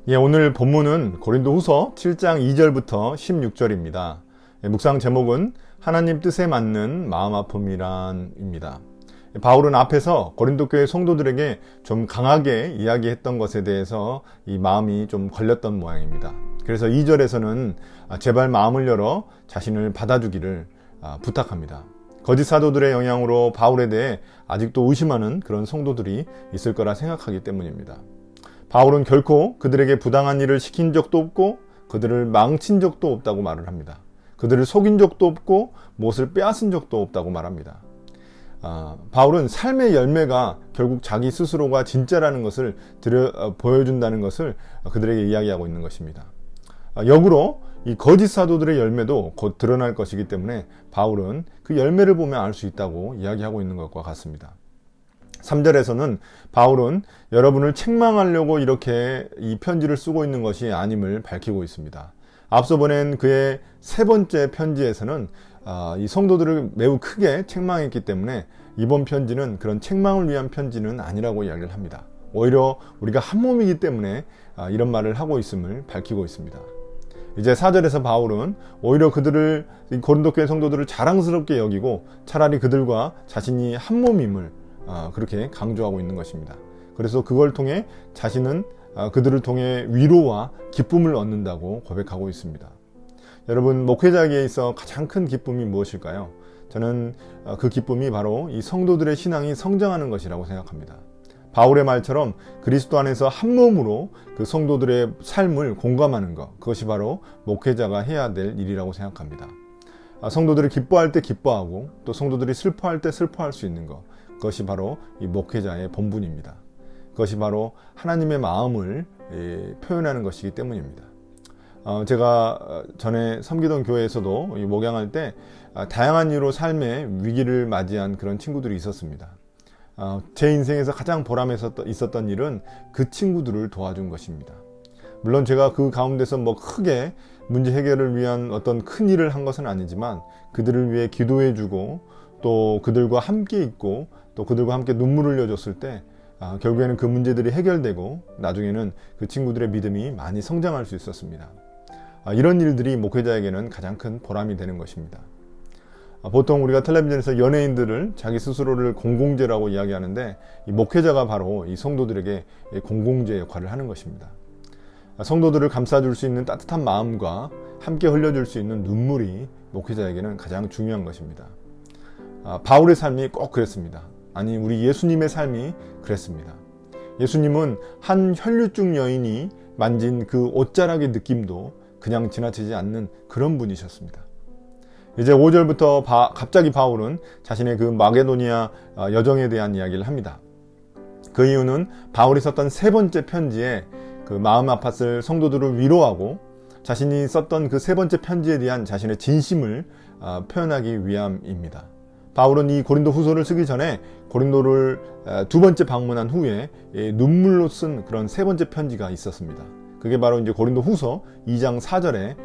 오늘 본문은 고린도후서 7장 2절부터 16절입니다. 묵상 제목은 하나님 뜻에 맞는 마음 아픔이란입니다. 바울은 앞에서 고린도 교회 성도들에게 좀 강하게 이야기했던 것에 대해서 이 마음이 좀 걸렸던 모양입니다. 그래서 2절에서는 제발 마음을 열어 자신을 받아주기를 부탁합니다. 거짓 사도들의 영향으로 바울에 대해 아직도 의심하는 그런 성도들이 있을 거라 생각하기 때문입니다. 바울은 결코 그들에게 부당한 일을 시킨 적도 없고 그들을 망친 적도 없다고 말을 합니다. 그들을 속인 적도 없고 무엇을 빼앗은 적도 없다고 말합니다. 바울은 삶의 열매가 결국 자기 스스로가 진짜라는 것을 보여준다는 것을 그들에게 이야기하고 있는 것입니다. 역으로 이 거짓 사도들의 열매도 곧 드러날 것이기 때문에 바울은 그 열매를 보면 알 수 있다고 이야기하고 있는 것과 같습니다. 3절에서는 바울은 여러분을 책망하려고 이렇게 이 편지를 쓰고 있는 것이 아님을 밝히고 있습니다. 앞서 보낸 그의 세 번째 편지에서는 이 성도들을 매우 크게 책망했기 때문에 이번 편지는 그런 책망을 위한 편지는 아니라고 이야기를 합니다. 오히려 우리가 한 몸이기 때문에 이런 말을 하고 있음을 밝히고 있습니다. 이제 4절에서 바울은 오히려 그들을 고린도 교회 성도들을 자랑스럽게 여기고 차라리 그들과 자신이 한 몸임을 그렇게 강조하고 있는 것입니다. 그래서 그걸 통해 자신은 그들을 통해 위로와 기쁨을 얻는다고 고백하고 있습니다. 여러분, 목회자에게 있어 가장 큰 기쁨이 무엇일까요? 저는 그 기쁨이 바로 이 성도들의 신앙이 성장하는 것이라고 생각합니다. 바울의 말처럼 그리스도 안에서 한 몸으로 그 성도들의 삶을 공감하는 것, 그것이 바로 목회자가 해야 될 일이라고 생각합니다. 성도들이 기뻐할 때 기뻐하고 또 성도들이 슬퍼할 때 슬퍼할 수 있는 것, 그것이 바로 이 목회자의 본분입니다. 그것이 바로 하나님의 마음을 표현하는 것이기 때문입니다. 제가 전에 섬기던 교회에서도 목양할 때 다양한 이유로 삶의 위기를 맞이한 그런 친구들이 있었습니다. 제 인생에서 가장 보람이 있었던 일은 그 친구들을 도와준 것입니다. 물론 제가 그 가운데서 크게 문제 해결을 위한 어떤 큰 일을 한 것은 아니지만 그들을 위해 기도해주고 또 그들과 함께 있고 또 그들과 함께 눈물을 흘려줬을 때 결국에는 그 문제들이 해결되고 나중에는 그 친구들의 믿음이 많이 성장할 수 있었습니다. 이런 일들이 목회자에게는 가장 큰 보람이 되는 것입니다. 보통 우리가 텔레비전에서 연예인들을 자기 스스로를 공공재라고 이야기하는데 이 목회자가 바로 이 성도들에게 공공재 역할을 하는 것입니다. 성도들을 감싸줄 수 있는 따뜻한 마음과 함께 흘려줄 수 있는 눈물이 목회자에게는 가장 중요한 것입니다. 바울의 삶이 꼭 그랬습니다. 아니, 우리 예수님의 삶이 그랬습니다. 예수님은 한 혈류증 여인이 만진 그 옷자락의 느낌도 그냥 지나치지 않는 그런 분이셨습니다. 이제 5절부터 갑자기 바울은 자신의 그 마게도니아 여정에 대한 이야기를 합니다. 그 이유는 바울이 썼던 세 번째 편지에 그 마음 아팠을 성도들을 위로하고 자신이 썼던 그 세 번째 편지에 대한 자신의 진심을 표현하기 위함입니다. 바울은 이 고린도 후서를 쓰기 전에 고린도를 두 번째 방문한 후에 눈물로 쓴 그런 세 번째 편지가 있었습니다. 그게 바로 이제 고린도 후서 2장 4절에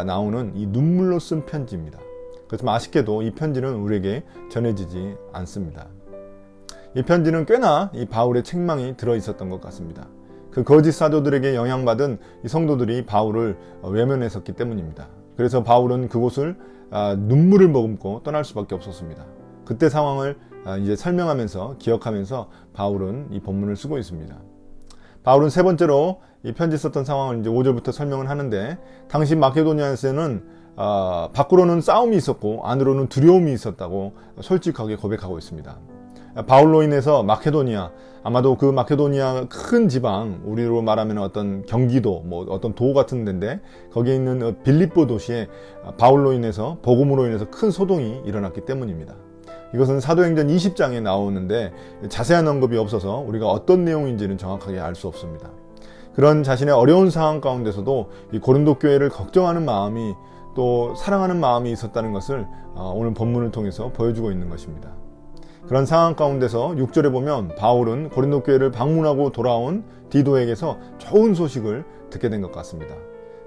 나오는 이 눈물로 쓴 편지입니다. 그렇지만 아쉽게도 이 편지는 우리에게 전해지지 않습니다. 이 편지는 꽤나 이 바울의 책망이 들어 있었던 것 같습니다. 그 거짓 사도들에게 영향받은 이 성도들이 바울을 외면했었기 때문입니다. 그래서 바울은 그곳을 눈물을 머금고 떠날 수밖에 없었습니다. 그때 상황을 이제 설명하면서 기억하면서 바울은 이 본문을 쓰고 있습니다. 바울은 세 번째로 이 편지 썼던 상황을 이제 5절부터 설명을 하는데, 당시 마케도니아에서는 밖으로는 싸움이 있었고 안으로는 두려움이 있었다고 솔직하게 고백하고 있습니다. 바울로 인해서 마케도니아, 아마도 그 마케도니아 큰 지방, 우리로 말하면 어떤 경기도, 어떤 도 같은 데인데 거기에 있는 빌립보 도시에 바울로 인해서, 복음으로 인해서 큰 소동이 일어났기 때문입니다. 이것은 사도행전 20장에 나오는데 자세한 언급이 없어서 우리가 어떤 내용인지는 정확하게 알 수 없습니다. 그런 자신의 어려운 상황 가운데서도 이 고린도 교회를 걱정하는 마음이, 또 사랑하는 마음이 있었다는 것을 오늘 본문을 통해서 보여주고 있는 것입니다. 그런 상황 가운데서 6절에 보면 바울은 고린도 교회를 방문하고 돌아온 디도에게서 좋은 소식을 듣게 된 것 같습니다.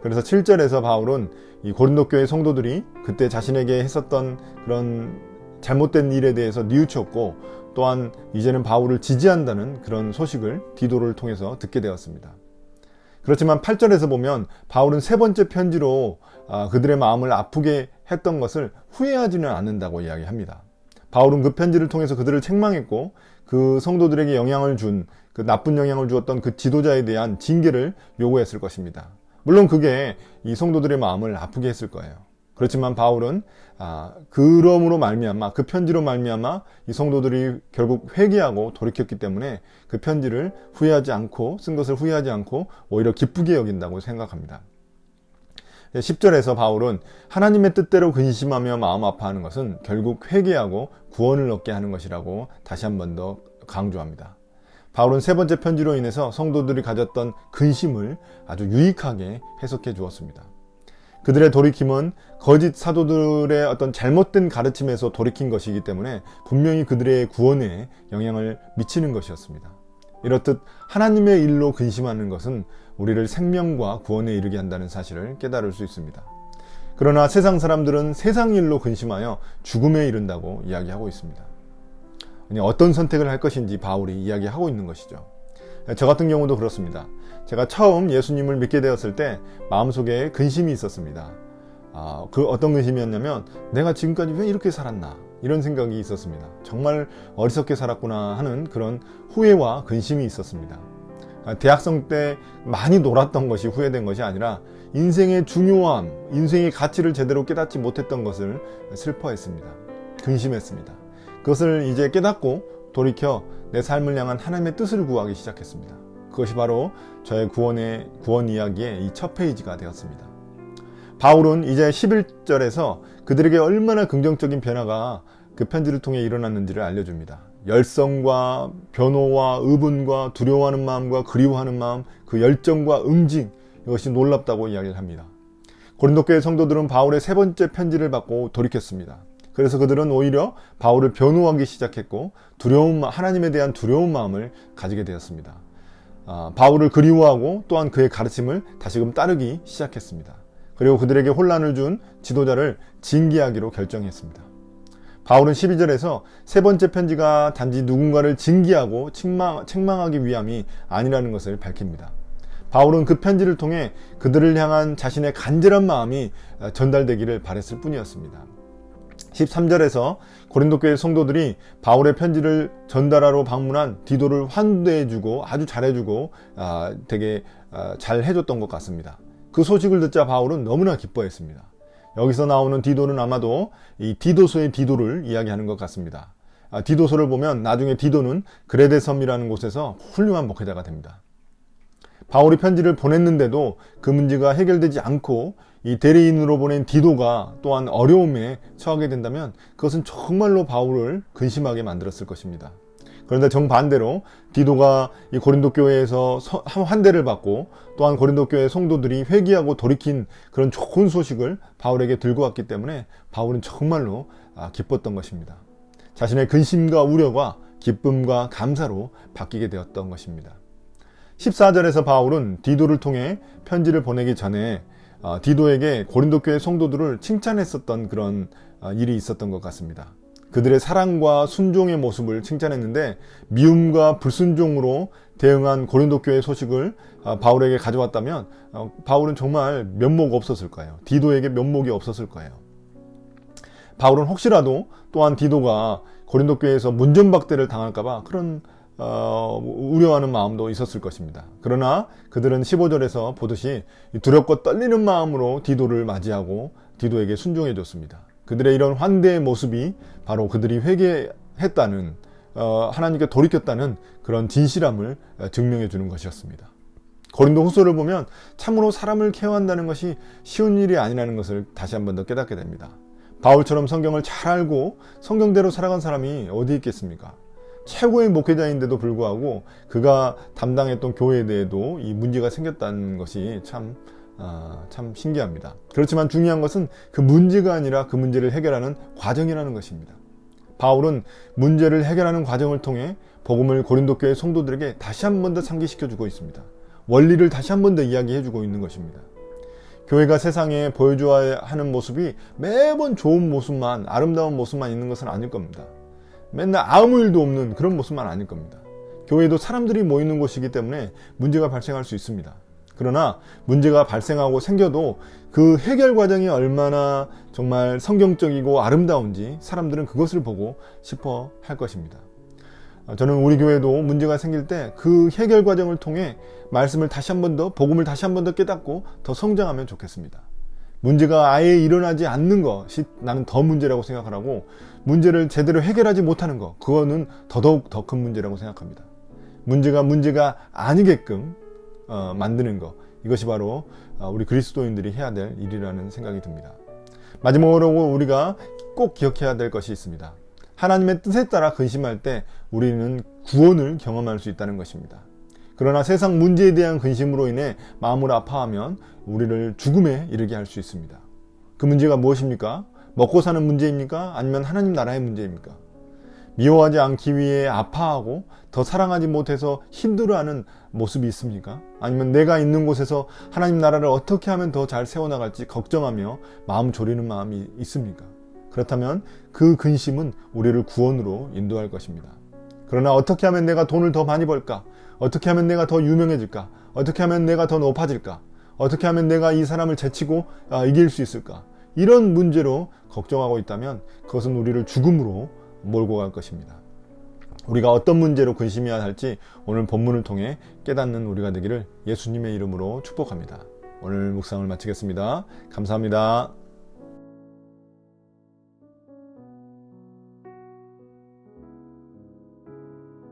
그래서 7절에서 바울은 이 고린도 교회 성도들이 그때 자신에게 했었던 그런 잘못된 일에 대해서 뉘우쳤고, 또한 이제는 바울을 지지한다는 그런 소식을 디도를 통해서 듣게 되었습니다. 그렇지만 8절에서 보면 바울은 세 번째 편지로 그들의 마음을 아프게 했던 것을 후회하지는 않는다고 이야기합니다. 바울은 그 편지를 통해서 그들을 책망했고 그 성도들에게 영향을 준 그 나쁜 영향을 주었던 그 지도자에 대한 징계를 요구했을 것입니다. 물론 그게 이 성도들의 마음을 아프게 했을 거예요. 그렇지만 바울은 그럼으로 말미암아 그 편지로 말미암아 이 성도들이 결국 회개하고 돌이켰기 때문에 그 편지를 후회하지 않고 쓴 것을 후회하지 않고 오히려 기쁘게 여긴다고 생각합니다. 10절에서 바울은 하나님의 뜻대로 근심하며 마음 아파하는 것은 결국 회개하고 구원을 얻게 하는 것이라고 다시 한 번 더 강조합니다. 바울은 세 번째 편지로 인해서 성도들이 가졌던 근심을 아주 유익하게 해석해 주었습니다. 그들의 돌이킴은 거짓 사도들의 어떤 잘못된 가르침에서 돌이킨 것이기 때문에 분명히 그들의 구원에 영향을 미치는 것이었습니다. 이렇듯 하나님의 일로 근심하는 것은 우리를 생명과 구원에 이르게 한다는 사실을 깨달을 수 있습니다. 그러나 세상 사람들은 세상 일로 근심하여 죽음에 이른다고 이야기하고 있습니다. 어떤 선택을 할 것인지 바울이 이야기하고 있는 것이죠. 저 같은 경우도 그렇습니다. 제가 처음 예수님을 믿게 되었을 때 마음속에 근심이 있었습니다. 그 어떤 근심이었냐면 내가 지금까지 왜 이렇게 살았나 이런 생각이 있었습니다. 정말 어리석게 살았구나 하는 그런 후회와 근심이 있었습니다. 대학생 때 많이 놀았던 것이 후회된 것이 아니라 인생의 중요함, 인생의 가치를 제대로 깨닫지 못했던 것을 슬퍼했습니다. 근심했습니다. 그것을 이제 깨닫고 돌이켜 내 삶을 향한 하나님의 뜻을 구하기 시작했습니다. 그것이 바로 저의 구원 이야기의 이 첫 페이지가 되었습니다. 바울은 이제 11절에서 그들에게 얼마나 긍정적인 변화가 그 편지를 통해 일어났는지를 알려줍니다. 열성과 변호와 의분과 두려워하는 마음과 그리워하는 마음, 그 열정과 응징, 이것이 놀랍다고 이야기를 합니다. 고린도 교회 성도들은 바울의 세 번째 편지를 받고 돌이켰습니다. 그래서 그들은 오히려 바울을 변호하기 시작했고 하나님에 대한 두려운 마음을 가지게 되었습니다. 바울을 그리워하고 또한 그의 가르침을 다시금 따르기 시작했습니다. 그리고 그들에게 혼란을 준 지도자를 징계하기로 결정했습니다. 바울은 12절에서 세 번째 편지가 단지 누군가를 징계하고 책망하기 위함이 아니라는 것을 밝힙니다. 바울은 그 편지를 통해 그들을 향한 자신의 간절한 마음이 전달되기를 바랬을 뿐이었습니다. 13절에서 고린도 교회 성도들이 바울의 편지를 전달하러 방문한 디도를 환대해주고 아주 잘해주고 되게 잘 해줬던 것 같습니다. 그 소식을 듣자 바울은 너무나 기뻐했습니다. 여기서 나오는 디도는 아마도 이 디도서의 디도를 이야기하는 것 같습니다. 디도서를 보면 나중에 디도는 그레데 섬이라는 곳에서 훌륭한 목회자가 됩니다. 바울이 편지를 보냈는데도 그 문제가 해결되지 않고 이 대리인으로 보낸 디도가 또한 어려움에 처하게 된다면 그것은 정말로 바울을 근심하게 만들었을 것입니다. 그런데 정반대로 디도가 이 고린도 교회에서 환대를 받고 또한 고린도 교회 성도들이 회개하고 돌이킨 그런 좋은 소식을 바울에게 들고 왔기 때문에 바울은 정말로 기뻤던 것입니다. 자신의 근심과 우려가 기쁨과 감사로 바뀌게 되었던 것입니다. 14절에서 바울은 디도를 통해 편지를 보내기 전에 디도에게 고린도 교회 성도들을 칭찬했었던 그런 일이 있었던 것 같습니다. 그들의 사랑과 순종의 모습을 칭찬했는데 미움과 불순종으로 대응한 고린도 교회 소식을 바울에게 가져왔다면 바울은 정말 면목 없었을 거예요. 디도에게 면목이 없었을 거예요. 바울은 혹시라도 또한 디도가 고린도 교회에서 문전박대를 당할까봐 그런 우려하는 마음도 있었을 것입니다. 그러나 그들은 15절에서 보듯이 두렵고 떨리는 마음으로 디도를 맞이하고 디도에게 순종해 줬습니다. 그들의 이런 환대의 모습이 바로 그들이 회개했다는 하나님께 돌이켰다는 그런 진실함을 증명해 주는 것이었습니다. 고린도 후서를 보면 참으로 사람을 케어한다는 것이 쉬운 일이 아니라는 것을 다시 한 번 더 깨닫게 됩니다. 바울처럼 성경을 잘 알고 성경대로 살아간 사람이 어디 있겠습니까? 최고의 목회자인데도 불구하고 그가 담당했던 교회에 대해도 이 문제가 생겼다는 것이 참 신기합니다. 그렇지만 중요한 것은 그 문제가 아니라 그 문제를 해결하는 과정이라는 것입니다. 바울은 문제를 해결하는 과정을 통해 복음을 고린도 교회 성도들에게 다시 한 번 더 상기시켜주고 있습니다. 원리를 다시 한 번 더 이야기해주고 있는 것입니다. 교회가 세상에 보여줘야 하는 모습이 매번 좋은 모습만, 아름다운 모습만 있는 것은 아닐 겁니다. 맨날 아무 일도 없는 그런 모습만 아닐 겁니다. 교회도 사람들이 모이는 곳이기 때문에 문제가 발생할 수 있습니다. 그러나 문제가 발생하고 생겨도 그 해결 과정이 얼마나 정말 성경적이고 아름다운지 사람들은 그것을 보고 싶어 할 것입니다. 저는 우리 교회도 문제가 생길 때 그 해결 과정을 통해 말씀을 다시 한 번 더, 복음을 다시 한 번 더 깨닫고 더 성장하면 좋겠습니다. 문제가 아예 일어나지 않는 것이 나는 더 문제라고 생각하고, 문제를 제대로 해결하지 못하는 것, 그거는 더더욱 더 큰 문제라고 생각합니다. 문제가 아니게끔 만드는 것, 이것이 바로 우리 그리스도인들이 해야 될 일이라는 생각이 듭니다. 마지막으로 우리가 꼭 기억해야 될 것이 있습니다. 하나님의 뜻에 따라 근심할 때 우리는 구원을 경험할 수 있다는 것입니다. 그러나 세상 문제에 대한 근심으로 인해 마음을 아파하면 우리를 죽음에 이르게 할 수 있습니다. 그 문제가 무엇입니까? 먹고 사는 문제입니까? 아니면 하나님 나라의 문제입니까? 미워하지 않기 위해 아파하고 더 사랑하지 못해서 힘들어하는 모습이 있습니까? 아니면 내가 있는 곳에서 하나님 나라를 어떻게 하면 더 잘 세워나갈지 걱정하며 마음 졸이는 마음이 있습니까? 그렇다면 그 근심은 우리를 구원으로 인도할 것입니다. 그러나 어떻게 하면 내가 돈을 더 많이 벌까? 어떻게 하면 내가 더 유명해질까? 어떻게 하면 내가 더 높아질까? 어떻게 하면 내가 이 사람을 제치고 이길 수 있을까? 이런 문제로 걱정하고 있다면 그것은 우리를 죽음으로 몰고 갈 것입니다. 우리가 어떤 문제로 근심해야 할지 오늘 본문을 통해 깨닫는 우리가 되기를 예수님의 이름으로 축복합니다. 오늘 묵상을 마치겠습니다. 감사합니다.